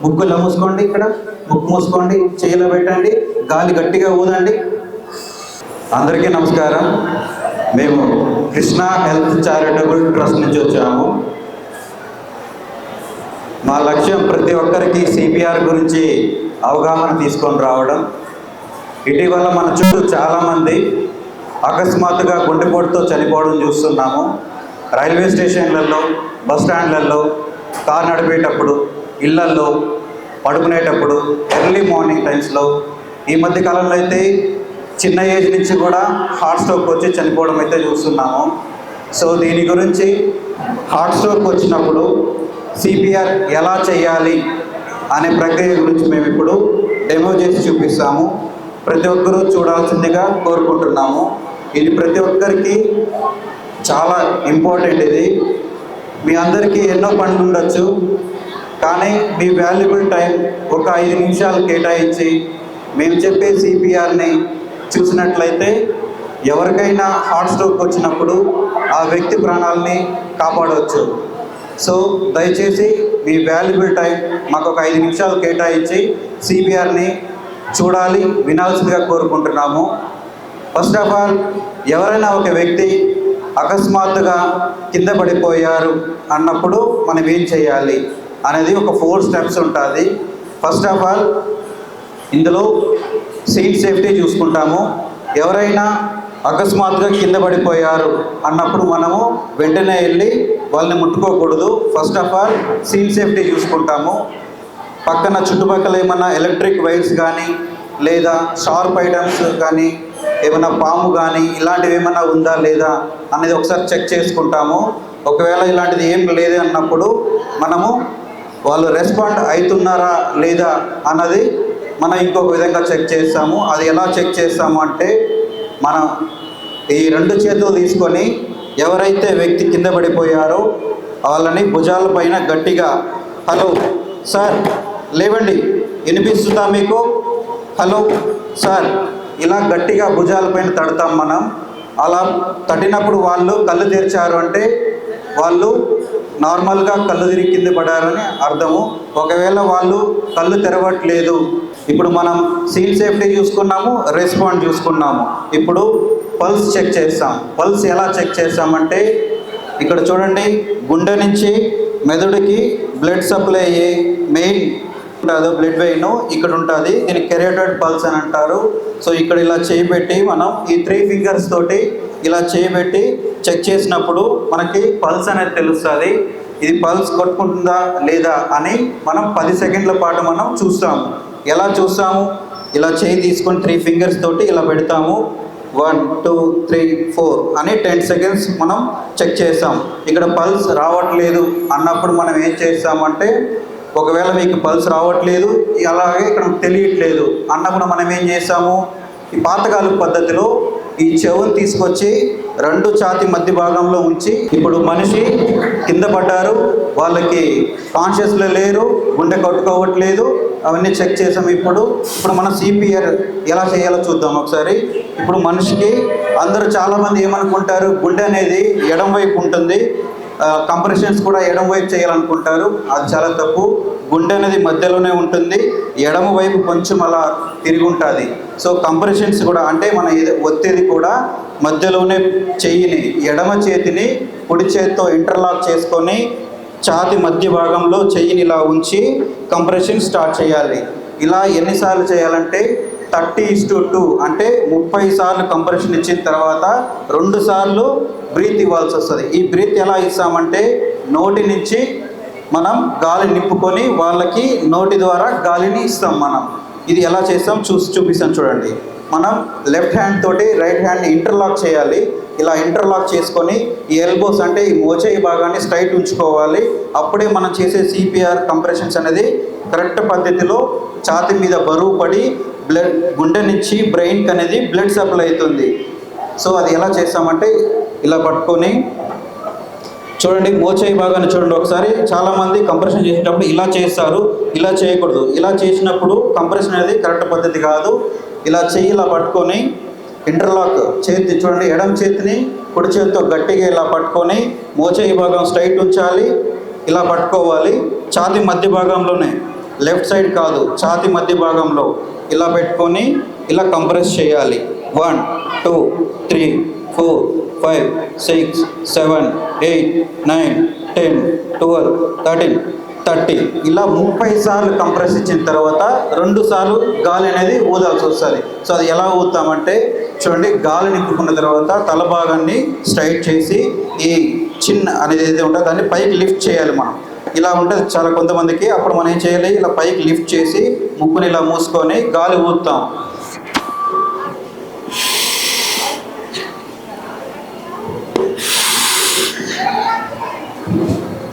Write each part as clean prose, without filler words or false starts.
ముక్కు ఇలా మూసుకోండి, ఇక్కడ ముక్కు మూసుకోండి, చేయిలో పెట్టండి, గాలి గట్టిగా ఊదండి. అందరికీ నమస్కారం. మేము కృష్ణ హెల్త్ చారిటబుల్ ట్రస్ట్ నుంచి వచ్చాము. మా లక్ష్యం ప్రతి ఒక్కరికి సిపిఆర్ గురించి అవగాహన తీసుకొని రావడం. ఇటీవల మన చుట్టూ చాలామంది అకస్మాత్తుగా గుండెపోటుతో చనిపోవడం చూస్తున్నాము. రైల్వే స్టేషన్లలో, బస్ స్టాండ్లలో, కారు నడిపేటప్పుడు, ఇళ్లల్లో, పడుకునేటప్పుడు, ఎర్లీ మార్నింగ్ టైమ్స్లో, ఈ మధ్య కాలంలో అయితే చిన్న ఏజ్ నుంచి కూడా హార్ట్ స్ట్రోక్ వచ్చి చనిపోవడం అయితే చూస్తున్నాము. సో దీని గురించి హార్ట్ స్ట్రోక్ వచ్చినప్పుడు సిపిఆర్ ఎలా చేయాలి అనే ప్రక్రియ గురించి మేము ఇప్పుడు డెమో చేసి చూపిస్తాము. ప్రతి ఒక్కరూ చూడాల్సిందిగా కోరుకుంటున్నాము. ఇది ప్రతి ఒక్కరికి చాలా ఇంపార్టెంట్. ఇది మీ అందరికీ ఎన్నో పనులు ఉండొచ్చు, కానీ మీ వాల్యుబుల్ టైం ఒక 5 నిమిషాలు కేటాయించి మేము చెప్పే సిపిఆర్ని చూసినట్లయితే ఎవరికైనా హార్ట్ స్ట్రోక్ వచ్చినప్పుడు ఆ వ్యక్తి ప్రాణాలని కాపాడవచ్చు. సో దయచేసి మీ వాల్యుబుల్ టైం మాకు ఒక 5 నిమిషాలు కేటాయించి సిపిఆర్ని చూడాలి, వినాల్సిందిగా కోరుకుంటున్నాము. ఫస్ట్ ఆఫ్ ఆల్, ఎవరైనా ఒక వ్యక్తి అకస్మాత్తుగా కింద పడిపోయారు అన్నప్పుడు మనం ఏం చేయాలి అనేది ఒక 4 స్టెప్స్ ఉంటుంది. ఫస్ట్ ఆఫ్ ఆల్, ఇందులో సీట్ సేఫ్టీ చూసుకుంటాము. ఎవరైనా అకస్మాత్తుగా కింద పడిపోయారు అన్నప్పుడు మనము వెంటనే వెళ్ళి వాళ్ళని ముట్టుకోకూడదు. First of all seat safety చూసుకుంటాము. పక్కన చుట్టుపక్కల ఏమన్నా ఎలక్ట్రిక్ వైర్స్ కానీ లేదా షార్ప్ ఐటమ్స్ కానీ ఏమైనా పాము కానీ ఇలాంటివి ఏమైనా ఉందా లేదా అనేది ఒకసారి చెక్ చేసుకుంటాము. ఒకవేళ ఇలాంటిది ఏం లేదు అన్నప్పుడు మనము వాళ్ళు రెస్పాండ్ అవుతున్నారా లేదా అన్నది మనం ఇంకొక విధంగా చెక్ చేస్తాము. అది ఎలా చెక్ చేస్తాము అంటే, మనం ఈ 2 చేతులు తీసుకొని ఎవరైతే వ్యక్తి కింద పడిపోయారో వాళ్ళని భుజాల పైన గట్టిగా, హలో సార్ లేవండి, వినిపిస్తుందా మీకు, హలో సార్, ఇలా గట్టిగా భుజాల పైన తడతాం మనం. అలా తట్టినప్పుడు వాళ్ళు కళ్ళు తెరిచారు అంటే వాళ్ళు నార్మల్గా కళ్ళు తిరిగి కింద పడారని అర్థము. ఒకవేళ వాళ్ళు కళ్ళు తెరవట్లేదు, ఇప్పుడు మనం సీట్ సేఫ్టీ చూసుకున్నాము, రెస్పాండ్ చూసుకున్నాము. ఇప్పుడు పల్స్ చెక్ చేస్తాం. పల్స్ ఎలా చెక్ చేస్తామంటే, ఇక్కడ చూడండి, గుండె నుంచి మెదడుకి బ్లడ్ సప్లై అయ్యే మెయిన్ ఉంటుందో బ్లడ్ వెయిన్ ఇక్కడ ఉంటుంది. దీన్ని కెరోటిడ్ పల్స్ అని అంటారు. సో ఇక్కడ ఇలా చేయబెట్టి మనం ఈ 3 ఫింగర్స్ తోటి ఇలా చేయబెట్టి చెక్ చేసినప్పుడు మనకి పల్స్ అనేది తెలుస్తుంది. ఇది పల్స్ కొట్టుకుంటుందా లేదా అని మనం 10 సెకండ్ల పాటు మనం చూస్తాము. ఎలా చూస్తాము? ఇలా చేయి తీసుకొని 3 ఫింగర్స్ తోటి ఇలా పెడతాము. 1 2 3 4 అని 10 సెకండ్స్ మనం చెక్ చేస్తాం. ఇక్కడ పల్స్ రావట్లేదు అన్నప్పుడు మనం ఏం చేస్తామంటే, ఒకవేళ మీకు పల్స్ రావట్లేదు, అలాగే ఇక్కడ తెలియట్లేదు అన్నప్పుడు మనం ఏం చేస్తాము, ఈ పాతకాల పద్ధతిలో ఈ చెవుని తీసుకొచ్చి 2 ఛాతీ మధ్య భాగంలో ఉంచి, ఇప్పుడు మనిషి కింద పడ్డారు, వాళ్ళకి కాన్షియస్లో లేరు, గుండె కొట్టుకోవట్లేదు, అవన్నీ చెక్ చేసాం. ఇప్పుడు మనం సిపిఆర్ ఎలా చేయాలో చూద్దాం ఒకసారి. ఇప్పుడు మనిషికి అందరూ చాలామంది ఏమనుకుంటారు, గుండె అనేది ఎడం వైపు ఉంటుంది, కంప్రెషన్స్ కూడా ఎడమ వైపు చేయాలనుకుంటారు. అది చాలా తప్పు. గుండె అనేది మధ్యలోనే ఉంటుంది, ఎడమ వైపు కొంచెం అలా తిరిగి ఉంటుంది. సో కంప్రెషన్స్ కూడా అంటే మన ఒత్తిడి కూడా మధ్యలోనే చెయ్యిని, ఎడమ చేతిని కుడి చేతితో ఇంటర్లాక్ చేసుకొని ఛాతీ మధ్య భాగంలో చెయ్యిని ఇలా ఉంచి కంప్రెషన్ స్టార్ట్ చేయాలి. ఇలా ఎన్నిసార్లు చేయాలంటే 30:2 అంటే 30 సార్లు కంప్రెషన్ ఇచ్చిన తర్వాత 2 సార్లు బ్రీత్ ఇవ్వాల్సి వస్తుంది. ఈ బ్రీత్ ఎలా ఇస్తామంటే, నోటి నుంచి మనం గాలి నింపుకొని వాళ్ళకి నోటి ద్వారా గాలిని ఇస్తాం మనం. ఇది ఎలా చేస్తాం చూపిస్తాం చూడండి. మనం లెఫ్ట్ హ్యాండ్ తోటి రైట్ హ్యాండ్ని ఇంటర్లాక్ చేయాలి. ఇలా ఇంటర్లాక్ చేసుకొని ఈ ఎల్బోస్ అంటే ఈ మోచేయి భాగాన్ని స్ట్రైట్ ఉంచుకోవాలి. అప్పుడే మనం చేసే సిపిఆర్ కంప్రెషన్స్ అనేది కరెక్ట్ పద్ధతిలో ఛాతీ మీద బరువు పడి బ్లడ్ గుండె నుంచి బ్రెయిన్కి అనేది బ్లడ్ సప్లై అవుతుంది. సో అది ఎలా చేస్తామంటే, ఇలా పట్టుకొని చూడండి, మోచేయి భాగాన్ని చూడండి ఒకసారి. చాలామంది కంప్రెషన్ చేసేటప్పుడు ఇలా చేస్తారు, ఇలా చేయకూడదు. ఇలా చేసినప్పుడు కంప్రెషన్ అనేది కరెక్ట్ పద్ధతి కాదు. ఇలా చెయ్యి ఇలా పట్టుకొని ఇంటర్లాక్ చేతి చూడండి, ఎడమ చేతిని కుడి చేతితో గట్టిగా ఇలా పట్టుకొని మోచేయి భాగం స్ట్రైట్ ఉంచాలి, ఇలా పట్టుకోవాలి. ఛాతీ మధ్య భాగంలోనే లెఫ్ట్ సైడ్ కాదు, ఛాతీ మధ్య భాగంలో ఇలా పెట్టుకొని ఇలా కంప్రెస్ చేయాలి. 1 2 3 4 5 6 7 8 9 10 12 13 30 ఇలా 30 సార్లు కంప్రెస్ ఇచ్చిన తర్వాత 2 సార్లు గాలి అనేది ఊదాల్సి వస్తుంది. సో అది ఎలా ఊదుతామంటే చూడండి, గాలి నింపుకున్న తర్వాత తల భాగాన్ని స్ట్రైట్ చేసి ఈ చిన్న అనేది ఏదైతే ఉంటుందో దాన్ని పైకి లిఫ్ట్ చేయాలి. మనం ఇలా ఉంటుంది చాలా కొంతమందికి. అప్పుడు మనం ఏం చేయాలి, ఇలా పైకి లిఫ్ట్ చేసి ముక్కుని ఇలా మూసుకొని గాలి ఊదుతాం.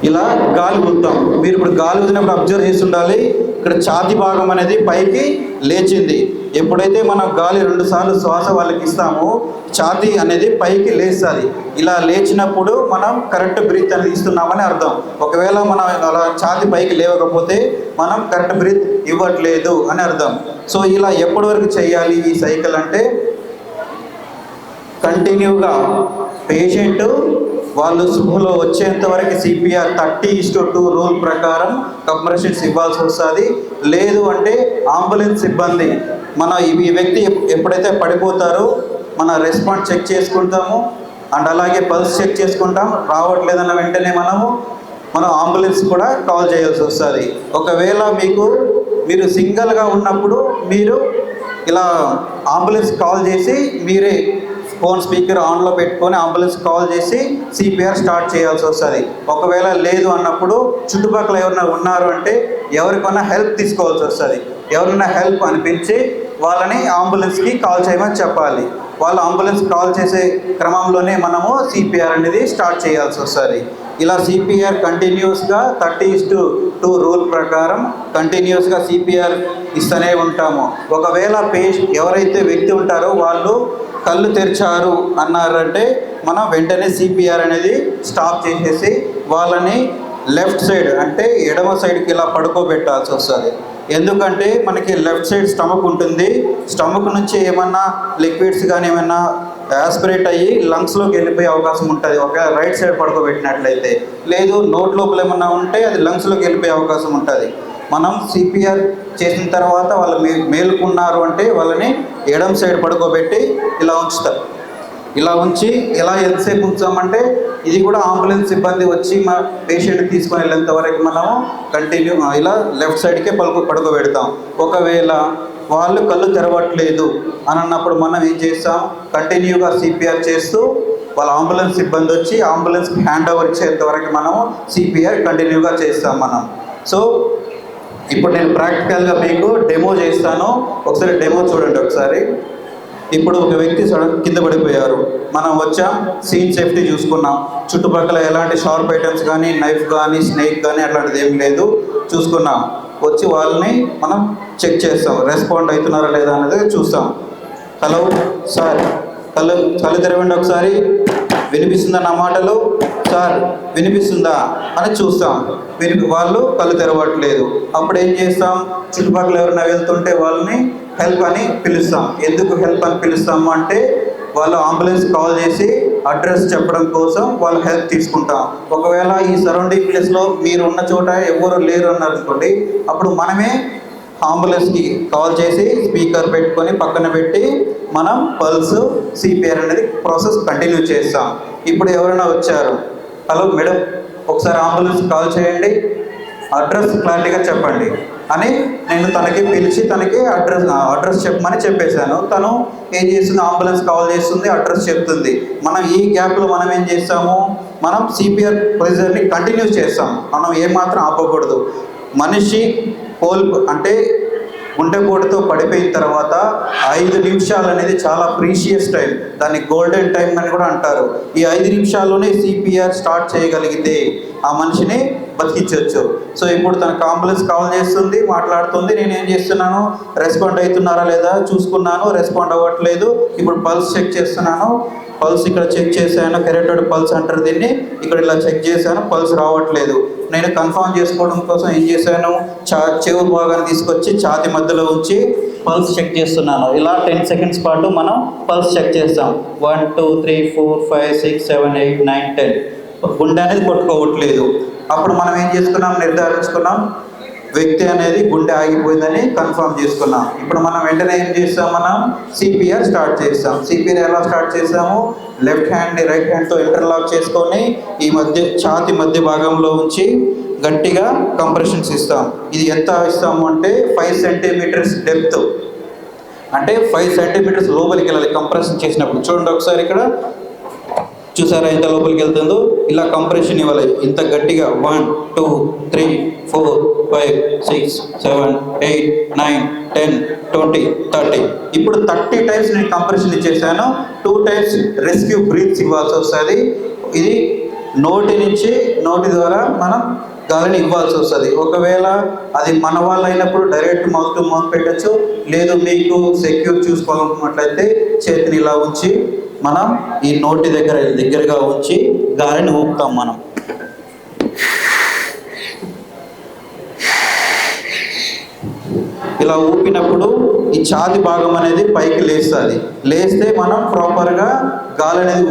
ఇలా గాలి ఊదుతాం. మీరు ఇప్పుడు గాలి ఊదినప్పుడు అబ్జర్వ్ చేసి ఉండాలి, ఇక్కడ ఛాతీ భాగం అనేది పైకి లేచింది. ఎప్పుడైతే మనం గాలి 2 సార్లు శ్వాస వాళ్ళకి ఇస్తామో ఛాతీ అనేది పైకి లేస్తుంది. ఇలా లేచినప్పుడు మనం కరెక్ట్ బ్రీత్ అనేది ఇస్తున్నామని అర్థం. ఒకవేళ మనం అలా ఛాతీ పైకి లేవకపోతే మనం కరెక్ట్ బ్రీత్ ఇవ్వట్లేదు అని అర్థం. సో ఇలా ఎప్పటి వరకు చేయాలి ఈ సైకిల్ అంటే, కంటిన్యూగా పేషెంట్ వాళ్ళు స్పృహలో వచ్చేంత వరకు సిపిఆర్ 30:2 రూల్ ప్రకారం కంప్రెషన్స్ ఇవ్వాల్సి వస్తుంది. లేదు అంటే అంబులెన్స్ సిబ్బంది మన ఈ వ్యక్తి ఎప్పుడైతే పడిపోతారో మన రెస్పాన్స్ చెక్ చేసుకుంటాము అండ్ అలాగే పల్స్ చెక్ చేసుకుంటాం. రావట్లేదన్న వెంటనే మనం అంబులెన్స్ కూడా కాల్ చేయాల్సి వస్తుంది. ఒకవేళ మీరు సింగిల్గా ఉన్నప్పుడు మీరు ఇలా అంబులెన్స్ కాల్ చేసి మీరే ఫోన్ స్పీకర్ ఆన్లో పెట్టుకొని అంబులెన్స్ కాల్ చేసి సిపిఆర్ స్టార్ట్ చేయాల్సి వస్తుంది. ఒకవేళ లేదు అన్నప్పుడు చుట్టుపక్కల ఎవరైనా ఉన్నారు అంటే ఎవరికైనా హెల్ప్ తీసుకోవాల్సి వస్తుంది. ఎవరైనా హెల్ప్ అనిపించి వాళ్ళని అంబులెన్స్కి కాల్ చేయమని చెప్పాలి. వాళ్ళు అంబులెన్స్ కాల్ చేసే క్రమంలోనే మనము సిపిఆర్ అనేది స్టార్ట్ చేయాల్సి వస్తుంది. ఇలా సిపిఆర్ కంటిన్యూస్గా 30:2 రూల్ ప్రకారం కంటిన్యూస్గా సిపిఆర్ ఇస్తూనే ఉంటాము. ఒకవేళ ఎవరైతే వ్యక్తి ఉంటారో వాళ్ళు కళ్ళు తెరిచారు అన్నారంటే మనం వెంటనే సిపిఆర్ అనేది స్టాప్ చేసేసి వాళ్ళని లెఫ్ట్ సైడ్ అంటే ఎడమ సైడ్కి ఇలా పడుకోబెట్టాల్సి వస్తుంది. ఎందుకంటే మనకి లెఫ్ట్ సైడ్ స్టమక్ ఉంటుంది. స్టమక్ నుంచి ఏమన్నా లిక్విడ్స్ కానీ ఏమన్నా యాస్పిరేట్ అయ్యి లంగ్స్లోకి వెళ్ళిపోయే అవకాశం ఉంటుంది ఒకవేళ రైట్ సైడ్ పడుకోబెట్టినట్లయితే. లేదు నోట్ లోపల ఏమన్నా ఉంటే అది లంగ్స్లోకి వెళ్ళిపోయే అవకాశం ఉంటుంది. మనం సిపిఆర్ చేసిన తర్వాత వాళ్ళు మేలుకున్నారు అంటే వాళ్ళని ఎడమ సైడ్ పడుకోబెట్టి ఇలా ఉంచుతారు. ఇలా ఉంచి ఇలా ఎంతసేపు ఉంచామంటే ఇది కూడా అంబులెన్స్ సిబ్బంది వచ్చి మా పేషెంట్ తీసుకొని వెళ్ళేంత వరకు మనము కంటిన్యూ ఇలా లెఫ్ట్ సైడ్కే పడుకోబెడతాం. ఒకవేళ వాళ్ళు కళ్ళు తెరవట్లేదు అని అన్నప్పుడు మనం ఏం చేస్తాం, కంటిన్యూగా సిపిఆర్ చేస్తూ వాళ్ళ అంబులెన్స్ సిబ్బంది వచ్చి అంబులెన్స్కి హ్యాండ్ ఓవర్ ఇచ్చేంత వరకు మనము సిపిఆర్ కంటిన్యూగా చేస్తాం మనం. సో ఇప్పుడు నేను ప్రాక్టికల్గా మీకు డెమో చేస్తాను, ఒకసారి డెమో చూడండి ఒకసారి. ఇప్పుడు ఒక వ్యక్తి కింద పడిపోయారు, మనం వచ్చాం, సీన్ సేఫ్టీ చూసుకున్నాం, చుట్టుపక్కల ఎలాంటి షార్ప్ ఐటమ్స్ కానీ నైఫ్ కానీ స్నేక్ కానీ అట్లాంటిది ఏం లేదు చూసుకున్నాం. వచ్చి వాళ్ళని మనం చెక్ చేస్తాం, రెస్పాండ్ అవుతున్నారా లేదా అనేది చూస్తాం. హలో సార్, కళ్ళు తెరవండి ఒకసారి, వినిపిస్తుందా నా మాటలు, సార్ వినిపిస్తుందా అని చూస్తాం. వాళ్ళు కళ్ళు తెరవట్లేదు. అప్పుడు ఏం చేస్తాం, చుట్టుపక్కల ఎవరైనా వెళ్తుంటే వాళ్ళని హెల్ప్ అని పిలుస్తాం. ఎందుకు హెల్ప్ అని పిలుస్తాము అంటే వాళ్ళు అంబులెన్స్ కాల్ చేసి అడ్రస్ చెప్పడం కోసం వాళ్ళు హెల్ప్ తీసుకుంటాం. ఒకవేళ ఈ సరౌండింగ్ ప్లేస్లో మీరు ఉన్న చోట ఎవరు లేరు అన్నారు అనుకోండి, అప్పుడు మనమే అంబులెన్స్కి కాల్ చేసి స్పీకర్ పెట్టుకొని పక్కన పెట్టి మనం పల్స్ సిపిఆర్ అనేది ప్రాసెస్ కంటిన్యూ చేస్తాం. ఇప్పుడు ఎవరైనా వచ్చారు, హలో మేడం ఒకసారి అంబులెన్స్ కాల్ చేయండి, అడ్రస్ క్లారిటీగా చెప్పండి అని నేను తనకి పిలిచి తనకి అడ్రస్ చెప్పమని చెప్పేశాను. తను ఏం చేస్తుంది, అంబులెన్స్ కాల్ చేస్తుంది, అడ్రస్ చెప్తుంది. మనం ఈ గ్యాప్లో మనం ఏం చేస్తాము, మనం సిపిఆర్ ప్రొసీజర్ని కంటిన్యూ చేస్తాం. మనం ఏమాత్రం ఆపకూడదు. మనిషి అంటే గుండెపోటుతో పడిపోయిన తర్వాత 5 నిమిషాలు అనేది చాలా ప్రీషియస్ టైం, దాన్ని గోల్డెన్ టైం అని కూడా అంటారు. ఈ 5 నిమిషాల్లోనే సిపిఆర్ స్టార్ట్ చేయగలిగితే ఆ మనిషిని బతికించవచ్చు. సో ఇప్పుడు తనకు అంబులెన్స్ కాల్ చేస్తుంది, మాట్లాడుతుంది, నేను ఏం చేస్తున్నాను, రెస్పాండ్ అవుతున్నారా లేదా చూసుకున్నాను, రెస్పాండ్ అవ్వట్లేదు. ఇప్పుడు పల్స్ చెక్ చేస్తున్నాను, పల్స్ ఇక్కడ చెక్ చేశాను, కెరోటిడ్ పల్స్ అంటారు దీన్ని, ఇక్కడ ఇలా చెక్ చేశాను, పల్స్ రావట్లేదు. నేను కన్ఫర్మ్ చేసుకోవడం కోసం ఏం చేశాను, చెవు భాగాన్ని తీసుకొచ్చి ఛాతీ మధ్యలో ఉంచి పల్స్ చెక్ చేస్తున్నాను. ఇలా 10 సెకండ్స్ పాటు మనం పల్స్ చెక్ చేస్తాం. 1 2 3 4 5 6 7 8 9 10 గుండె అనేది కొట్టుకోవట్లేదు. అప్పుడు మనం ఏం చేసుకున్నాం, నిర్ధారించుకున్నాం వ్యక్తి అనేది గుండె ఆగిపోయిందని కన్ఫర్మ్ చేసుకున్నాం. ఇప్పుడు మనం వెంటనే ఏం చేస్తాం, మనం సిపిఆర్ స్టార్ట్ చేస్తాం. సిపిఆర్ ఎలా స్టార్ట్ చేస్తాము, లెఫ్ట్ హ్యాండ్ని రైట్ హ్యాండ్తో ఇంటర్లాక్ చేసుకొని ఈ ఛాతి మధ్య భాగంలో ఉంచి గట్టిగా కంప్రెషన్స్ ఇస్తాం. ఇది ఎంత ఇస్తాము అంటే 5 సెంటీమీటర్స్ డెప్త్, అంటే 5 సెంటీమీటర్స్ లోపలికి వెళ్ళాలి కంప్రెషన్ చేసినప్పుడు. చూడండి ఒకసారి ఇక్కడ చూసారా ఎంత లోపలికి వెళ్తుందో. ఇలా కంప్రెషన్ ఇవ్వాలి ఇంత గట్టిగా. 1 2 3 4 5 6 7 8 9 10 20 30. ఇప్పుడు 30 టైమ్స్ నేను కంప్రెషన్ ఇచ్చేసాను. 2 టైమ్స్ రెస్క్యూ బ్రీత్స్ ఇవ్వాల్సి వస్తుంది. ఇది నోటి ద్వారా మనం గాలిని ఇవ్వాల్సి వస్తుంది. ఒకవేళ అది మన వాళ్ళు అయినప్పుడు డైరెక్ట్ మౌత్ టు మౌత్ పెట్టచ్చు. లేదు మీకు సెక్యూర్ చూసుకోవాలనుకున్నట్లయితే చేతిని ఇలా ఉంచి మనం ఈ నోటి దగ్గరగా ఉంచి గాలిని ఊపుతాం. మనం ఇలా ఊపినప్పుడు ఈ ఛాతి భాగం అనేది పైకి లేస్తుంది. లేస్తే మనం ప్రాపర్గా గాలి అనేది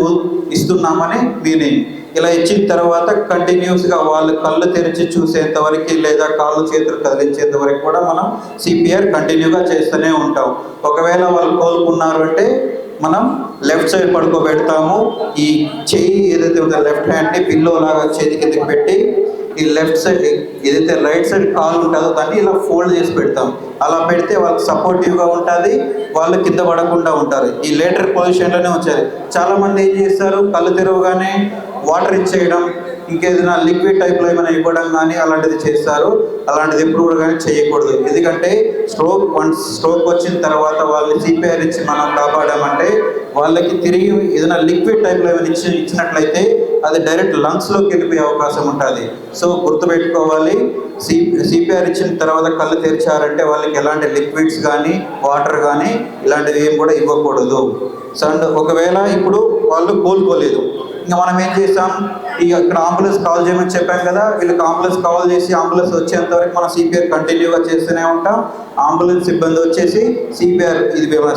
ఇస్తున్నామని మీనింగ్. ఇలా ఇచ్చిన తర్వాత కంటిన్యూస్గా వాళ్ళు కళ్ళు తెరిచి చూసేంత వరకు లేదా కాళ్ళు చేతులు కదిలించేంత వరకు కూడా మనం సిపిఆర్ కంటిన్యూగా చేస్తూనే ఉంటాం. ఒకవేళ వాళ్ళు కోలుకున్నారు అంటే మనం లెఫ్ట్ సైడ్ పడుకోబెడతాము. ఈ చెయ్యి ఏదైతే ఉందో లెఫ్ట్ హ్యాండ్ని పిల్లో లాగా చేతి కిందకి పెట్టి ఈ లెఫ్ట్ సైడ్ ఏదైతే రైట్ సైడ్ కాలు ఉంటుందో దాన్ని ఇలా ఫోల్డ్ చేసి పెడతాం. అలా పెడితే వాళ్ళకి సపోర్టివ్గా ఉంటుంది, వాళ్ళు కింద పడకుండా ఉంటారు. ఈ లేటర్ పొజిషన్లోనే వచ్చారు. చాలామంది ఏం చేస్తారు, కళ్ళు తెరవగానే వాటర్ ఇచ్చేయడం, ఇంకేదైనా లిక్విడ్ టైప్లో ఏమైనా ఇవ్వడం కానీ అలాంటిది చేస్తారు. అలాంటిది ఎప్పుడు కూడా కానీ చేయకూడదు. ఎందుకంటే స్ట్రోక్ వచ్చిన తర్వాత వాళ్ళని సిపిఆర్ ఇచ్చి మనం కాపాడామంటే వాళ్ళకి తిరిగి ఏదైనా లిక్విడ్ టైప్లో ఏమైనా ఇచ్చినట్లయితే అది డైరెక్ట్ లంగ్స్లోకి వెళ్ళిపోయే అవకాశం ఉంటుంది. సో గుర్తుపెట్టుకోవాలి, సిపిఆర్ ఇచ్చిన తర్వాత కళ్ళు తెరిచారంటే వాళ్ళకి ఎలాంటి లిక్విడ్స్ కానీ వాటర్ కానీ ఇలాంటివి ఏం కూడా ఇవ్వకూడదు. సో అండ్ ఒకవేళ ఇప్పుడు వాళ్ళు కోలుకోలేదు, ఇంకా మనం ఏం చేస్తాం, ఇక్కడ అంబులెన్స్ కాల్ చేయమని చెప్పాం కదా, వీళ్ళకి అంబులెన్స్ కాల్ చేసి అంబులెన్స్ వచ్చేంత వరకు మనం సిపిఆర్ కంటిన్యూగా చేస్తూనే ఉంటాం. అంబులెన్స్ సిబ్బంది వచ్చేసి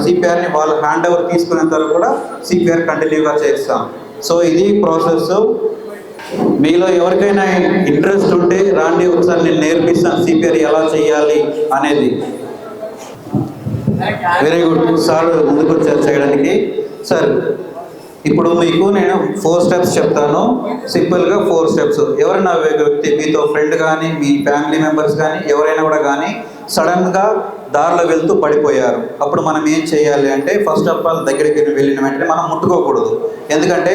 సిపిఆర్ని వాళ్ళు హ్యాండ్ ఓవర్ తీసుకునేంత వరకు కూడా సిపిఆర్ కంటిన్యూగా చేస్తాం. సో ఇది ప్రాసెస్. మీలో ఎవరికైనా ఇంట్రెస్ట్ ఉంటే రాండి, ఒకసారి నేను నేర్పిస్తాను సిపిఆర్ ఎలా చేయాలి అనేది. వెరీ గుడ్ సార్, ముందుకు వచ్చారు చేయడానికి. సార్ ఇప్పుడు మీకు నేను 4 స్టెప్స్ చెప్తాను, సింపుల్గా 4 స్టెప్స్. ఎవరైనా వ్యక్తి మీతో ఫ్రెండ్ కానీ మీ ఫ్యామిలీ మెంబర్స్ కానీ ఎవరైనా కూడా కానీ సడన్గా దారిలో వెళ్తూ పడిపోయారు, అప్పుడు మనం ఏం చేయాలి అంటే ఫస్ట్ ఆఫ్ ఆల్ దగ్గరికి వెళ్ళిన వెంటనే మనం ముట్టుకోకూడదు. ఎందుకంటే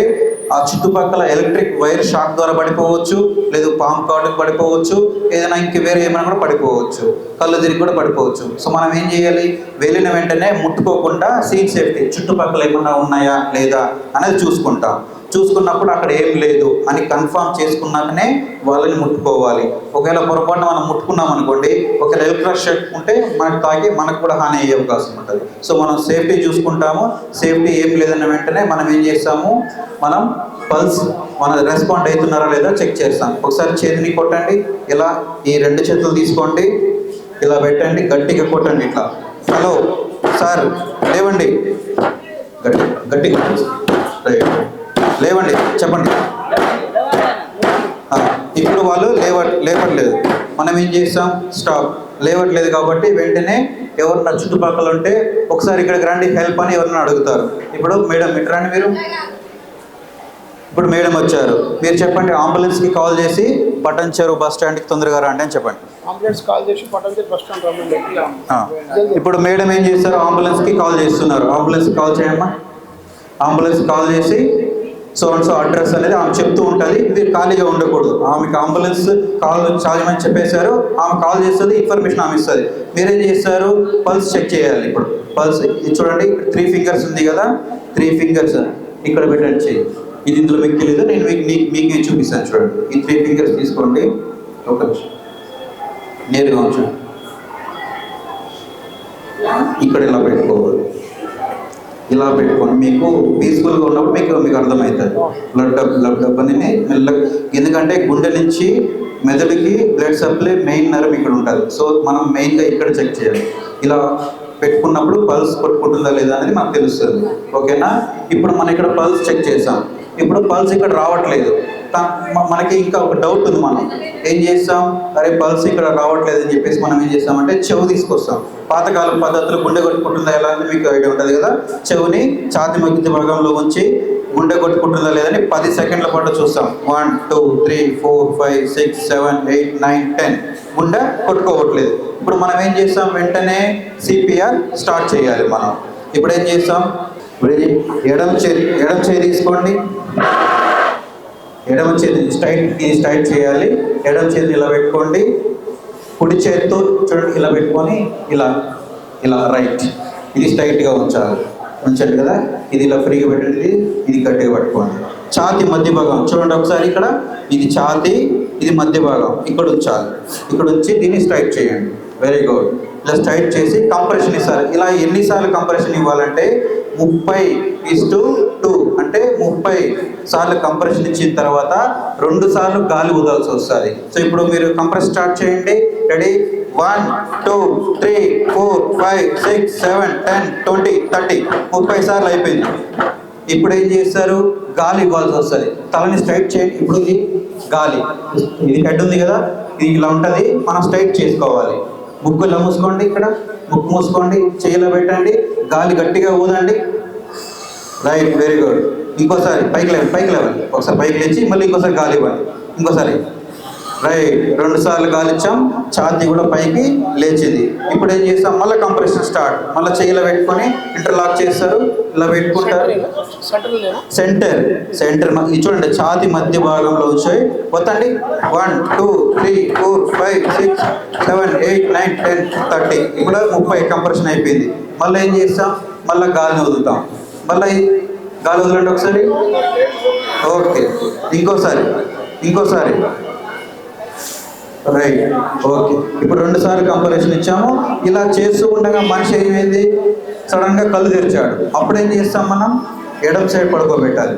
ఆ చుట్టుపక్కల ఎలక్ట్రిక్ వైర్ షాక్ ద్వారా పడిపోవచ్చు, లేదు పామ్ కార్డుకు పడిపోవచ్చు, ఏదైనా ఇంక వేరే ఏమైనా కూడా పడిపోవచ్చు, కళ్ళు తిరిగి కూడా పడిపోవచ్చు. సో మనం ఏం చేయాలి, వెళ్ళిన వెంటనే ముట్టుకోకుండా సీన్ సేఫ్టీ చుట్టుపక్కల ఏమన్నా ఉన్నాయా లేదా అనేది చూసుకున్నప్పుడు అక్కడ ఏం లేదు అని కన్ఫర్మ్ చేసుకున్నాకనే వాళ్ళని ముట్టుకోవాలి. ఒకవేళ పొరపాటున మనం ముట్టుకున్నాం అనుకోండి, ఒకవేళ ఎలక్ట్రిక్ షాక్ ఉంటే మనకు తాకి మనకు కూడా హాని అయ్యే అవకాశం ఉంటుంది. సో మనం సేఫ్టీ చూసుకుంటాము. సేఫ్టీ ఏం లేదన్న వెంటనే మనం ఏం చేస్తాము, మనం పల్స్ మన రెస్పాండ్ అవుతున్నారా లేదా చెక్ చేస్తాం. ఒకసారి చేతిని కొట్టండి, ఇలా ఈ 2 చేతులు తీసుకోండి, ఇలా పెట్టండి, గట్టిగా కొట్టండి. ఇట్లా హలో సార్ లేవండి, గట్టిగా లేవండి చెప్పండి. ఇప్పుడు వాళ్ళు లేవట్లేదు, మనం ఏం చేస్తాం, స్టాప్. లేవట్లేదు కాబట్టి వెంటనే ఎవరన్నా చుట్టుపక్కల ఉంటే ఒకసారి ఇక్కడికి రండి హెల్ప్ అని ఎవరన్నా అడుగుతారు. ఇప్పుడు మేడం ఇటు రండి మీరు. ఇప్పుడు మేడం వచ్చారు, మీరు చెప్పండి అంబులెన్స్కి కాల్ చేసి పటన్ చెరువు బస్ స్టాండ్కి తొందరగా రండి అని చెప్పండి. అంబులెన్స్ కాల్ చేసి పటన్ చెరువు బస్ స్టాండ్ రమ్మండి. ఇప్పుడు మేడం ఏం చేస్తారు, అంబులెన్స్కి కాల్ చేస్తున్నారు. అంబులెన్స్కి కాల్ చేయమ్మా. అంబులెన్స్ కాల్ చేసి సో అడ్రస్ అనేది ఆమె చెప్తూ ఉంటుంది. మీరు ఖాళీగా ఉండకూడదు. ఆమెకి అంబులెన్స్ కాల్ చార్జమని చెప్పేశారు, ఆమె కాల్ చేస్తుంది, ఇన్ఫర్మేషన్ ఆమె ఇస్తుంది. మీరేం చేస్తారు, పల్స్ చెక్ చేయాలి. ఇప్పుడు పల్స్ ఇది చూడండి, 3 ఫింగర్స్ ఉంది కదా, 3 ఫింగర్స్ ఇక్కడ పెట్టండి చెయ్యి. ఇది ఇందులో మీకు తెలియదు, నేను మీకు చూపిస్తాను. చూడండి, ఈ 3 ఫింగర్స్ తీసుకోండి, ఒక నేరుగా ఉంచండి, ఇక్కడ ఇలా పెట్టుకోవాలి. ఇలా పెట్టుకోండి, మీకు పీస్ఫుల్గా ఉన్నప్పుడు మీకు అర్థమవుతుంది. బ్లడ్ డబ్బు అనేది మెల్లగా, ఎందుకంటే గుండె నుంచి మెదడుకి బ్లడ్ సప్లై మెయిన్ నరం ఇక్కడ ఉంటుంది. సో మనం మెయిన్గా ఇక్కడ చెక్ చేయాలి. ఇలా పెట్టుకున్నప్పుడు పల్స్ కొట్టుకుంటుందా లేదా అనేది మనకు తెలుస్తుంది. ఓకేనా, ఇప్పుడు మనం ఇక్కడ పల్స్ చెక్ చేసాం. ఇప్పుడు పల్స్ ఇక్కడ రావట్లేదు, మనకి ఇంకా ఒక డౌట్ ఉంది. మనం ఏం చేస్తాం, అరే పల్స్ ఇక్కడ రావట్లేదు అని చెప్పేసి మనం ఏం చేస్తామంటే చెవు తీసుకొస్తాం. పాతకాల పద్ధతులు గుండె కొట్టుకుంటుందా ఎలా అని మీకు ఐడియా ఉంటుంది కదా. చెవుని ఛాతీ మధ్య భాగంలో ఉంచి గుండె కొట్టుకుంటుందా లేదని 10 సెకండ్ల పాటు చూస్తాం. 1 2 3 4 5 6 7 8 9 10 గుండె కొట్టుకోవట్లేదు. ఇప్పుడు మనం ఏం చేస్తాం, వెంటనే సిపిఆర్ స్టార్ట్ చేయాలి. మనం ఇప్పుడు ఏం చేస్తాం, ఎడమ చేయి తీసుకోండి. ఎడమ చేతి స్ట్రైట్ చేయాలి. ఎడమ చేతిని ఇలా పెట్టుకోండి. కుడి చేతితో చూడండి ఇలా పెట్టుకొని ఇలా రైట్. ఇది స్ట్రైట్గా ఉంచండి కదా. ఇది ఇలా ఫ్రీగా పెట్టండి. ఇది గట్టిగా పట్టుకోండి. ఛాతీ మధ్య భాగం చూడండి ఒకసారి. ఇక్కడ ఇది ఛాతీ, ఇది మధ్య భాగం. ఇక్కడ ఉంచాలి. ఇక్కడ ఉంచి దీన్ని స్ట్రైట్ చేయండి. Very good. ఇలా స్ట్రైట్ చేసి కంప్రెషన్ ఇస్తారు. ఇలా ఎన్నిసార్లు కంప్రెషన్ ఇవ్వాలంటే 30:2 అంటే 30 సార్లు కంప్రెషన్ ఇచ్చిన తర్వాత 2 సార్లు గాలి వదలాల్సి వస్తుంది. సో ఇప్పుడు మీరు కంప్రెస్ స్టార్ట్ చేయండి. రెడీ 1 2 3 4 5 6 7 10 20 30 30 సార్లు అయిపోయింది. ఇప్పుడు ఏం చేస్తారు, గాలి ఇవ్వాల్సి వస్తుంది. తలని స్ట్రైట్ చేయండి. ఇప్పుడు ఇది గాలి, ఇది హెడ్ ఉంది కదా, ఇది ఇలా ఉంటుంది. మనం స్ట్రైట్ చేసుకోవాలి. ముక్కు ఇలా మూసుకోండి. ఇక్కడ ముక్కు మూసుకోండి. చేయిలో పెట్టండి. గాలి గట్టిగా ఊదండి. Right, very good. ఇంకోసారి పైకి లేవాలి. ఒకసారి పైకి లేచి మళ్ళీ ఇంకోసారి గాలి ఇవ్వండి. ఇంకోసారి రైట్. 2 సార్లు గాలి ఇచ్చాం. ఛాతీ కూడా పైకి లేచింది. ఇప్పుడు ఏం చేస్తాం, మళ్ళీ కంప్రెషన్ స్టార్ట్. మళ్ళీ చేయిలో పెట్టుకొని ఇంటర్లాక్ చేస్తారు. ఇలా పెట్టుకుంటారు. సెంటర్ ఇది చూడండి, ఛాతీ మధ్య భాగంలో వచ్చాయి. వద్దండి. 1 2 3 4 5 6 7 8 9 10 30 ఇప్పుడు 30 కంప్రెషన్ అయిపోయింది. మళ్ళీ ఏం చేస్తాం, మళ్ళీ గాలిని వదులుతాం. మళ్ళీ గాలి వదలండి ఒకసారి. ఓకే. ఇంకోసారి రైట్. ఓకే. ఇప్పుడు 2 సార్లు కంపరేషన్ ఇచ్చాము. ఇలా చేస్తూ ఉండగా మనిషి ఏమైంది, సడన్గా కళ్ళు తెరిచాడు. అప్పుడు ఏం చేస్తాం, మనం ఎడమ సైడ్ పడుకోబెట్టాలి.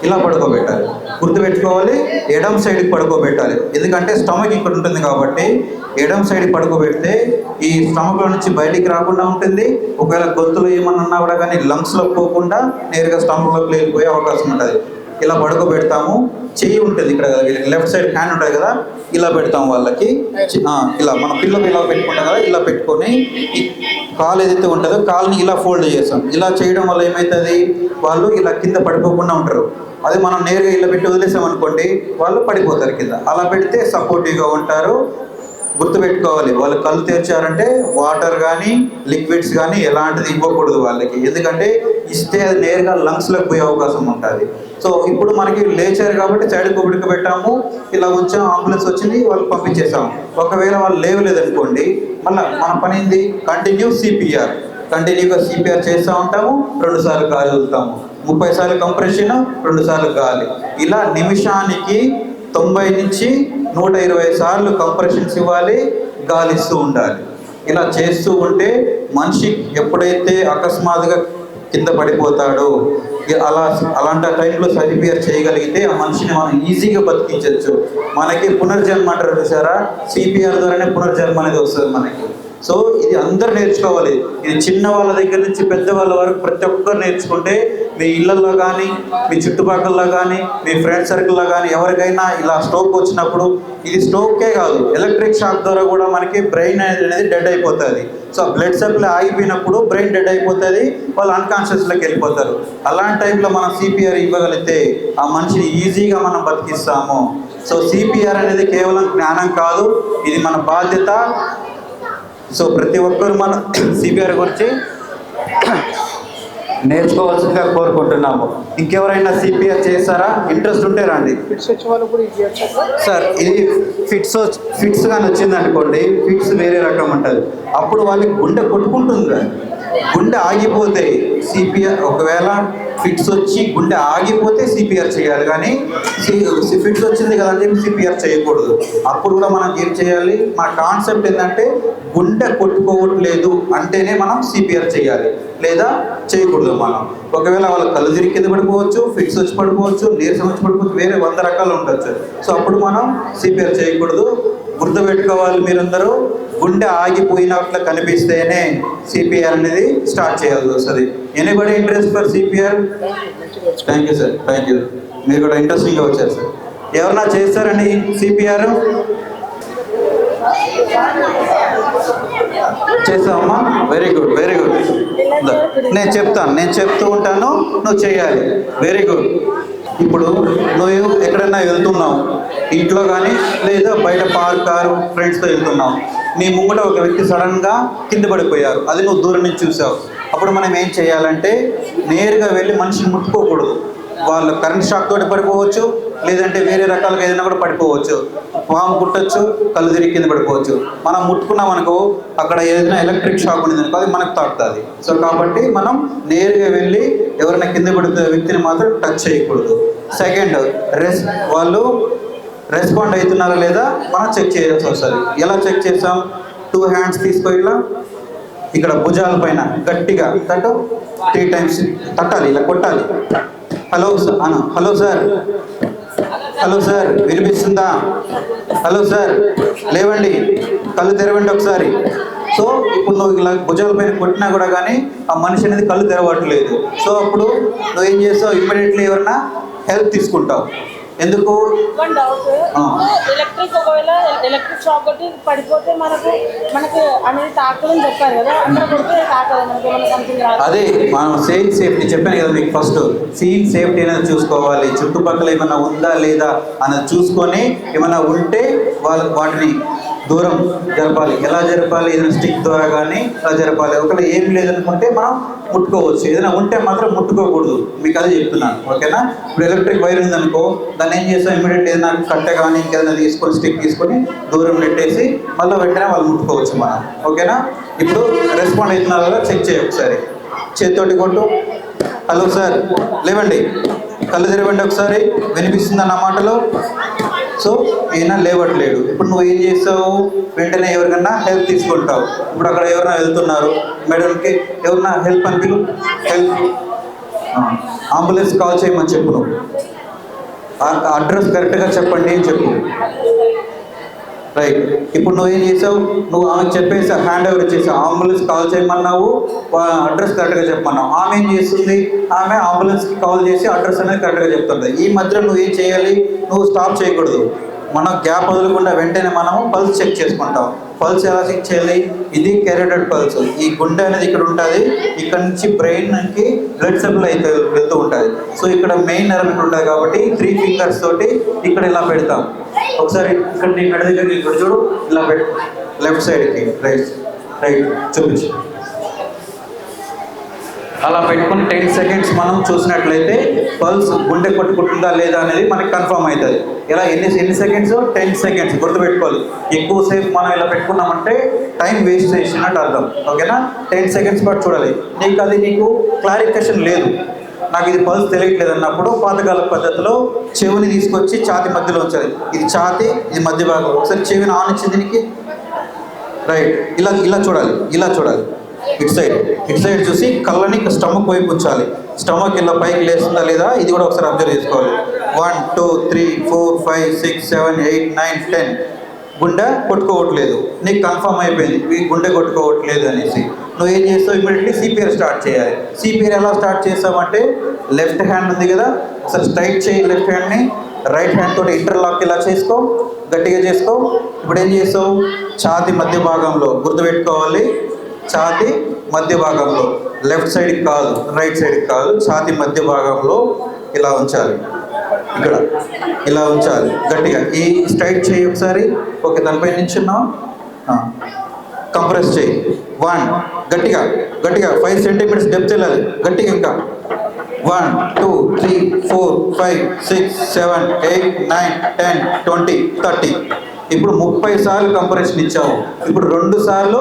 ఇలా పడుకోబెట్టాలి. గుర్తుపెట్టుకోవాలి, ఎడమ సైడ్కి పడుకోబెట్టాలి. ఎందుకంటే స్టమక్ ఇక్కడ ఉంటుంది కాబట్టి ఎడమ సైడ్కి పడుకోబెడితే ఈ స్టమక్లో నుంచి బయటికి రాకుండా ఉంటుంది. ఒకవేళ గొంతులో ఏమన్నా ఉన్నా కూడా కానీ లంగ్స్లోకి పోకుండా నేరుగా స్టమక్లోకి వెళ్ళిపోయే అవకాశం ఉంటుంది. ఇలా పడుకోబెడతాము. చెయ్యి ఉంటుంది ఇక్కడ, లెఫ్ట్ సైడ్ హ్యాండ్ ఉంటుంది కదా, ఇలా పెడతాం వాళ్ళకి. ఇలా మన పిల్లలు ఇలా పెట్టుకుంటాం కదా, ఇలా పెట్టుకొని ఈ కాలు ఏదైతే ఉంటుందో కాలుని ఇలా ఫోల్డ్ చేస్తాం. ఇలా చేయడం వల్ల ఏమవుతుంది, వాళ్ళు ఇలా కింద పడిపోకుండా ఉంటారు. అది మనం నేరుగా ఇలా పెట్టి వదిలేసామనుకోండి, వాళ్ళు పడిపోతారు కింద. అలా పెడితే సపోర్టివ్గా ఉంటారు. గుర్తుపెట్టుకోవాలి, వాళ్ళు కళ్ళు తెరిచారంటే వాటర్ కానీ లిక్విడ్స్ కానీ ఎలాంటిది ఇవ్వకూడదు వాళ్ళకి. ఎందుకంటే ఇస్తే అది నేరుగా లంగ్స్లోకి పోయే అవకాశం ఉంటుంది. సో ఇప్పుడు మనకి లేచారు కాబట్టి సైడ్కి ఉడకబెట్టాము. ఇలా వచ్చాం, అంబులెన్స్ వచ్చింది, వాళ్ళు పంపించేసాము. ఒకవేళ వాళ్ళు లేవలేదనుకోండి, మళ్ళీ మన పని ఏంది, కంటిన్యూగా సిపిఆర్ చేస్తూ ఉంటాము. 2 సార్లు గాలి వదులుతాము. 30 సార్లు కంప్రెషన్, 2 సార్లు గాలి. ఇలా నిమిషానికి 90 నుంచి 120 సార్లు కంప్రెషన్స్ ఇవ్వాలి, గాలిస్తూ ఉండాలి. ఇలా చేస్తూ ఉంటే మనిషి ఎప్పుడైతే అకస్మాత్తుగా కింద పడిపోతాడో అలాంటి టైంలో సిపిఆర్ చేయగలిగితే ఆ మనిషిని మనం ఈజీగా బతికించవచ్చు. మనకి పునర్జన్మ అంటారు చూసారా, సిపిఆర్ ద్వారానే పునర్జన్మ అనేది వస్తుంది మనకి. సో ఇది అందరూ నేర్చుకోవాలి. ఇది చిన్న వాళ్ళ దగ్గర నుంచి పెద్ద వాళ్ళ వరకు ప్రతి ఒక్కరు నేర్చుకుంటే మీ ఇళ్లలో కానీ, మీ చుట్టుపక్కల కానీ, మీ ఫ్రెండ్ సర్కిల్లో కానీ ఎవరికైనా ఇలా స్ట్రోక్ వచ్చినప్పుడు, ఇది స్ట్రోకే కాదు, ఎలక్ట్రిక్ షాక్ ద్వారా కూడా మనకి బ్రెయిన్ అనేది డెడ్ అయిపోతుంది. సో బ్లడ్ సప్లై ఆగిపోయినప్పుడు బ్రెయిన్ డెడ్ అయిపోతుంది, వాళ్ళు అన్కాన్షియస్లోకి వెళ్ళిపోతారు. అలాంటి టైంలో మనం సిపిఆర్ ఇవ్వగలిగితే ఆ మనిషిని ఈజీగా మనం బతికిస్తాము. సో సిపిఆర్ అనేది కేవలం జ్ఞానం కాదు, ఇది మన బాధ్యత. సో ప్రతి ఒక్కరు మనం సిపిఆర్ గురించి నేర్చుకోవాల్సిందిగా కోరుకుంటున్నాము. ఇంకెవరైనా సిపిఆర్ చేస్తారా? ఇంట్రెస్ట్ ఉంటే రండి. సార్ ఇది ఫిట్స్ కానీ వచ్చింది అనుకోండి, ఫిట్స్ వేరే రకం ఉంటుంది. అప్పుడు వాళ్ళకి గుండె కొట్టుకుంటుంది, గుండె ఆగిపోతే సిపిఆర్, ఒకవేళ ఫిట్స్ వచ్చి గుండె ఆగిపోతే సిపిఆర్ చేయాలి. కానీ ఫిట్స్ వచ్చింది కదా అని చెప్పి సిపిఆర్ చేయకూడదు. అప్పుడు కూడా మనం ఏం చేయాలి, మన కాన్సెప్ట్ ఏంటంటే గుండె కొట్టుకోవట్లేదు అంటేనే మనం సిపిఆర్ చేయాలి, లేదా చేయకూడదు. మనం ఒకవేళ వాళ్ళ కళ్ళు తిరిగి కింద పడిపోవచ్చు, ఫిట్స్ వచ్చి పడిపోవచ్చు, నీరసం వచ్చి పడిపోవచ్చు, వేరే 100 రకాలు ఉండొచ్చు. సో అప్పుడు మనం సిపిఆర్ చేయకూడదు. గుర్తుపెట్టుకోవాలి మీరందరూ, గుండె ఆగిపోయినట్లు కనిపిస్తేనే సిపిఆర్ అనేది స్టార్ట్ చేయాల్సి వస్తుంది. Anybody interest for CPR? Thank you sir, thank you. మీరు కూడా ఇంట్రెస్టింగ్గా వచ్చారు సార్. ఎవరన్నా చేస్తారండి సిపిఆర్? చేస్తావమ్మా? Very good, very good. నేను చెప్తూ ఉంటాను, నువ్వు చేయాలి. Very good. ఇప్పుడు నువ్వు ఎక్కడైనా వెళ్తున్నావు, ఇంట్లో కానీ లేదా బయట పార్క్ ఫ్రెండ్స్తో వెళ్తున్నావు, నీ ముంగట ఒక వ్యక్తి సడన్గా కింద పడిపోయారు, అది నువ్వు దూరం నుంచి చూసావు. అప్పుడు మనం ఏం చేయాలంటే నేరుగా వెళ్ళి మనిషిని ముట్టుకోకూడదు. వాళ్ళు కరెంట్ షాక్ తోటి పడిపోవచ్చు, లేదంటే వేరే రకాలుగా ఏదైనా కూడా పడిపోవచ్చు. పాము కుట్టచ్చు, కళ్ళు తిరిగి కింద పడిపోవచ్చు. మనం ముట్టుకున్నాం అనుకో, అక్కడ ఏదైనా ఎలక్ట్రిక్ షాక్ ఉంది అనుకో, అది మనకు తాకుతుంది. సో కాబట్టి మనం నేరుగా వెళ్ళి ఎవరైనా కింద పడుతున్న వ్యక్తిని మాత్రం టచ్ చేయకూడదు. సెకండ్, వాళ్ళు రెస్పాండ్ అవుతున్నారా లేదా మనం చెక్ చేయాల్సి వస్తుంది. ఎలా చెక్ చేస్తాం? 2 హ్యాండ్స్ తీసుకో, ఇలా ఇక్కడ భుజాల పైన గట్టిగా తట్టు, 3 టైమ్స్ తట్టాలి, ఇలా కొట్టాలి. హలో అను, హలో సార్, హలో సార్, వినిపిస్తుందా? హలో సార్, లేవండి, కళ్ళు తెరవండి ఒకసారి. సో ఇప్పుడు నువ్వు ఇలా భుజాల పైన కొట్టినా కూడా కానీ ఆ మనిషి అనేది కళ్ళు తెరవట్లేదు. సో అప్పుడు నువ్వు ఏం చేస్తావు? ఇమ్మీడియట్లీ ఎవరన్నా హెల్ప్ తీసుకుంటావు. ఎందుకు? ఎలక్ట్రిక్ షాక్ కొట్టి పడిపోతే మనకు అనేది తాకదని చెప్పారు కదా, అక్కడ కొడితే తాకదు మనకి. అదే మనం సేఫ్టీ చెప్పాను కదా మీకు. ఫస్ట్ సీన్ సేఫ్టీ అనేది చూసుకోవాలి. చుట్టుపక్కల ఏమైనా ఉందా లేదా అనేది చూసుకొని ఏమైనా ఉంటే వాటిని దూరం జరపాలి. ఎలా జరపాలి? ఏదైనా స్టిక్ ద్వారా కానీ అలా జరపాలి. ఒకవేళ ఏం లేదనుకుంటే మనం ముట్టుకోవచ్చు. ఏదైనా ఉంటే మాత్రం ముట్టుకోకూడదు, మీకు అదే చెప్తున్నాను. ఓకేనా? ఇప్పుడు ఎలక్ట్రిక్ వైర్ ఉందనుకో, దాన్ని ఏం చేస్తాం? ఇమీడియట్ ఏదైనా కట్టె కానీ ఇంకేదైనా తీసుకొని స్టిక్ తీసుకొని దూరం పెట్టేసి మళ్ళీ వెంటనే వాళ్ళు ముట్టుకోవచ్చు మనం. ఓకేనా? ఇప్పుడు రెస్పాండ్ అవుతున్నారు కదా, చెక్ చేయి ఒకసారి. చేతితోటి కొట్టు. హలో సార్, లేవండి, కళ్ళు తెరవండి ఒకసారి, వినిపిస్తుందా నా మాటలో? సో ఈయన లేవట్లేడు. ఇప్పుడు నువ్వు ఏం చేస్తావు? వెంటనే ఎవరికన్నా హెల్ప్ తీసుకుంటావు. ఇప్పుడు అక్కడ ఎవరైనా వెళ్తున్నారు, మేడంకి ఎవరన్నా హెల్ప్ అని పిలు, హెల్ప్, అంబులెన్స్ కాల్ చేయమని చెప్పు. నువ్వు అడ్రస్ కరెక్ట్గా చెప్పండి అని చెప్పు. రైట్. ఇప్పుడు నువ్వేం చేసావు? నువ్వు ఆమెకు చెప్పేసి హ్యాండ్ ఓవర్ చేసావు. అంబులెన్స్ కాల్ చేయమన్నావు, అడ్రస్ కరెక్ట్గా చెప్పమన్నావు. ఆమె ఏం చేస్తుంది? ఆమె అంబులెన్స్కి కాల్ చేసి అడ్రస్ అనేది కరెక్ట్గా చెప్తుంది. ఈ మధ్యలో నువ్వు ఏం చేయాలి? నువ్వు స్టాప్ చేయకూడదు. మనం గ్యాప్ వదలకుండా వెంటనే మనము పల్స్ చెక్ చేసుకుంటాం. పల్స్ ఎలా చెక్ చేయాలి? ఇది కెరోటిడ్ పల్స్. ఈ గుండె అనేది ఇక్కడ ఉంటుంది, ఇక్కడ నుంచి బ్రెయిన్కి బ్లడ్ సప్లై అయితే వెళ్తూ ఉంటుంది. సో ఇక్కడ మెయిన్ నర్వ్ ఇక్కడ ఉంటుంది కాబట్టి 3 ఫింగర్స్ తోటి ఇక్కడ ఇలా పెడతాం. ఒకసారి ఇక్కడ నీ మెడ దగ్గర ఇక్కడ చూడు, ఇలా పెట్టు, లెఫ్ట్ సైడ్కి, రైట్ చూపించు. అలా పెట్టుకుని 10 సెకండ్స్ మనం చూసినట్లయితే పల్స్ గుండె కొట్టుకుంటుందా లేదా అనేది మనకి కన్ఫర్మ్ అవుతుంది. ఇలా ఎన్ని సెకండ్స్? 10 సెకండ్స్. గుర్తుపెట్టుకోవాలి. ఎక్కువసేపు మనం ఇలా పెట్టుకున్నామంటే టైం వేస్ట్ చేసినట్టు అర్థం. ఓకేనా? 10 సెకండ్స్ పాటు చూడాలి. నీకు క్లారిఫికేషన్ లేదు, నాకు ఇది పల్స్ తెలియట్లేదు అన్నప్పుడు పాతకాల పద్ధతిలో చెవిని తీసుకొచ్చి ఛాతి మధ్యలో ఉంచాలి. ఇది ఛాతి, ఇది మధ్య భాగం. ఒకసారి చెవిని ఆన్ ఇచ్చి దీనికి రైట్ ఇలా చూడాలి. ఇటు సైడ్ చూసి కళ్ళని స్టమక్ వైపు ఉంచాలి. స్టమక్ ఇలా పైకి లేస్తుందా లేదా ఇది కూడా ఒకసారి అబ్జర్వ్ చేసుకోవాలి. 1 2 3 4 5 6 7 8 9 10 గుండె కొట్టుకోవట్లేదు. నీకు కన్ఫర్మ్ అయిపోయింది ఈ గుండె కొట్టుకోవట్లేదు అనేసి. నువ్వు ఏం చేస్తావు? ఇమీడియట్లీ సిపిఆర్ స్టార్ట్ చేయాలి. సిపిఆర్ ఎలా స్టార్ట్ చేస్తామంటే లెఫ్ట్ హ్యాండ్ ఉంది కదా, ఒకసారి స్ట్రైట్ చేయి లెఫ్ట్ హ్యాండ్ని. రైట్ హ్యాండ్ తోటి ఇంటర్లాక్ ఇలా చేసుకో, గట్టిగా చేసుకో. ఇప్పుడు ఏం చేస్తావు? ఛాతి మధ్య భాగంలో, గుర్తుపెట్టుకోవాలి, ఛాతి మధ్య భాగంలో, లెఫ్ట్ సైడ్కి కాదు, రైట్ సైడ్కి కాదు, ఛాతి మధ్య భాగంలో ఇలా ఉంచాలి. ఇక్కడ ఇలా ఉంచాలి గట్టిగా. ఈ స్ట్రైట్ చేయి ఒకసారి. ఓకే, దానిపై నించున్నాం. కంప్రెస్ చేయి. 1 గట్టిగా 5 సెంటీమీటర్స్ డెప్త్ వెళ్ళాలి గట్టిగా. ఇంకా 1 2 3 4 5 6 7 8 9 10 20 30. ఇప్పుడు 30 సార్లు కంప్రెషన్ ఇచ్చావు. ఇప్పుడు 2 సార్లు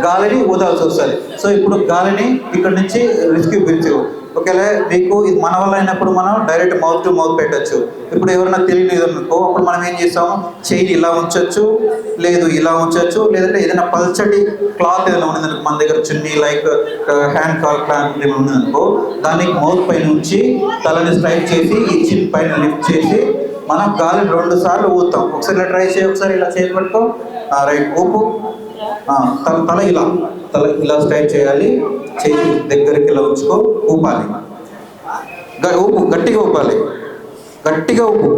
గాలిని ఊదాల్సి వస్తుంది. సో ఇప్పుడు గాలిని ఇక్కడ నుంచి రిస్క్ పిలిచావు. ఒకవేళ మీకు ఇది మన వల్ల అయినప్పుడు మనం డైరెక్ట్ మౌత్ టు మౌత్ పెట్టచ్చు. ఇప్పుడు ఎవరైనా తెలియలేదు అనుకో, అప్పుడు మనం ఏం చేస్తాము? చెయ్యి ఇలా ఉంచవచ్చు, లేదు ఇలా ఉంచవచ్చు, లేదంటే ఏదైనా పల్చటి క్లాత్ ఏదైనా ఉన్నదనుకో, మన దగ్గర చున్నీ లైక్ హ్యాండ్ కాల్ క్లాత్ ఏమైనా ఉన్నదనుకో, దాన్ని మౌత్ పైన ఉంచి తలని స్ట్రైట్ చేసి ఈ చిన్ పైన లిఫ్ట్ చేసి మనం గాలి 2 సార్లు ఊతాం. ఒకసారి ఇలా ట్రై చేయి. ఒకసారి ఇలా చేసి పట్టుకో. రైట్, ఊపు. తల ఇలా స్ట్రైట్ చేయాలి. చేయి దగ్గరికి ఇలా ఉంచుకో, ఊపాలి. ఊపు, గట్టిగా ఊపాలి, గట్టిగా ఊపు.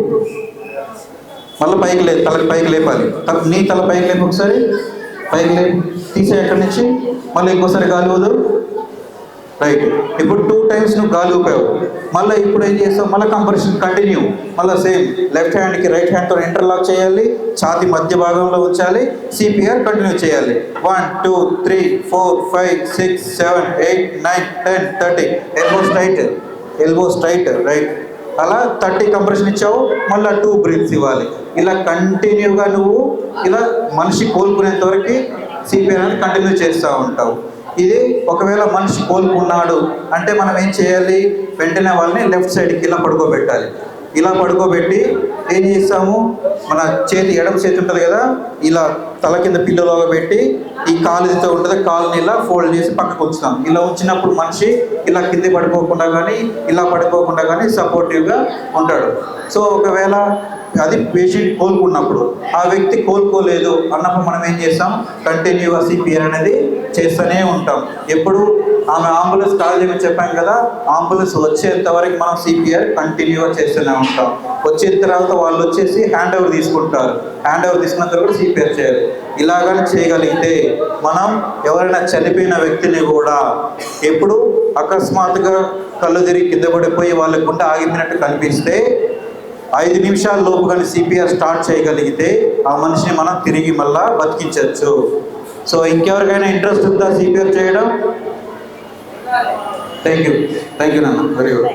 మళ్ళీ పైకి లేదు, తలకి పైకి లేపాలి. నీ తల పైకి లేపు ఒకసారి, పైకి లేపు, తీసే అక్కడి నుంచి. మళ్ళీ ఇంకోసారి గాలి వదులు. రైట్. ఇప్పుడు 2 times నువ్వు గాలి ఊపావు. మళ్ళీ ఇప్పుడు ఏం చేస్తావు, మళ్ళీ కంప్రెషన్ కంటిన్యూ. మళ్ళీ సేమ్ లెఫ్ట్ హ్యాండ్కి రైట్ హ్యాండ్తో ఇంటర్లాక్ చేయాలి, ఛాతీ మధ్య భాగంలో ఉంచాలి, సిపిఆర్ కంటిన్యూ చేయాలి. 1 2 3 4 5 6 7 8 9 10 30. Elbow straight right. అలా 30 కంప్రెషన్ ఇచ్చావు, మళ్ళీ 2 బ్రీత్స్ ఇవ్వాలి. ఇలా కంటిన్యూగా నువ్వు ఇలా మనిషి కోలుకునేంత వరకు సిపిఆర్ అనేది కంటిన్యూ చేస్తూ ఉంటావు. ఇది ఒకవేళ మనిషి కోలుకున్నాడు అంటే మనం ఏం చేయాలి, వెంటనే వాళ్ళని లెఫ్ట్ సైడ్కి ఇలా పడుకోబెట్టాలి. ఇలా పడుకోబెట్టి ఏం చేస్తాము, మన చేతి ఎడమ చేతి ఉంటుంది కదా, ఇలా తల కింద పిల్లోలాగా పెట్టి ఈ కాలుతో ఉంటుంది, కాలుని ఇలా ఫోల్డ్ చేసి పక్కకు ఉంచుతాం. ఇలా ఉంచినప్పుడు మనిషి ఇలా కింద పడిపోకుండా కానీ ఇలా పడిపోకుండా కానీ సపోర్టివ్గా ఉంటాడు. సో ఒకవేళ అది పేషెంట్ కోలుకున్నప్పుడు, ఆ వ్యక్తి కోలుకోలేదు అన్నప్పుడు మనం ఏం చేస్తాం, కంటిన్యూగా సిపిఆర్ అనేది చేస్తూనే ఉంటాం. ఎప్పుడు ఆమె అంబులెన్స్ కాల్ చేయమని చెప్పాం కదా, అంబులెన్స్ వచ్చేంత వరకు మనం సిపిఆర్ కంటిన్యూగా చేస్తూనే ఉంటాం. వచ్చిన తర్వాత వాళ్ళు వచ్చేసి హ్యాండ్ ఓవర్ తీసుకుంటారు, హ్యాండ్ ఓవర్ తీసుకున్న తర్వాత కూడా సిపిఆర్ చేయాలి. ఇలాగని చేయగలిగితే మనం ఎవరైనా చనిపోయిన వ్యక్తిని కూడా ఎప్పుడు అకస్మాత్తుగా కళ్ళు తిరిగి కింద పడిపోయి వాళ్ళ గుండె ఆగిపోయినట్టు కనిపిస్తే 5 నిమిషాల లోపు కానీ సిపిఆర్ స్టార్ట్ చేయగలిగితే ఆ మనిషిని మనం తిరిగి మళ్ళా బతికించవచ్చు. సో ఇంకెవరికైనా ఇంట్రెస్ట్ ఉందా సిపిఆర్ చేయడం? థ్యాంక్ యూ నాన్న, వెరీ గుడ్.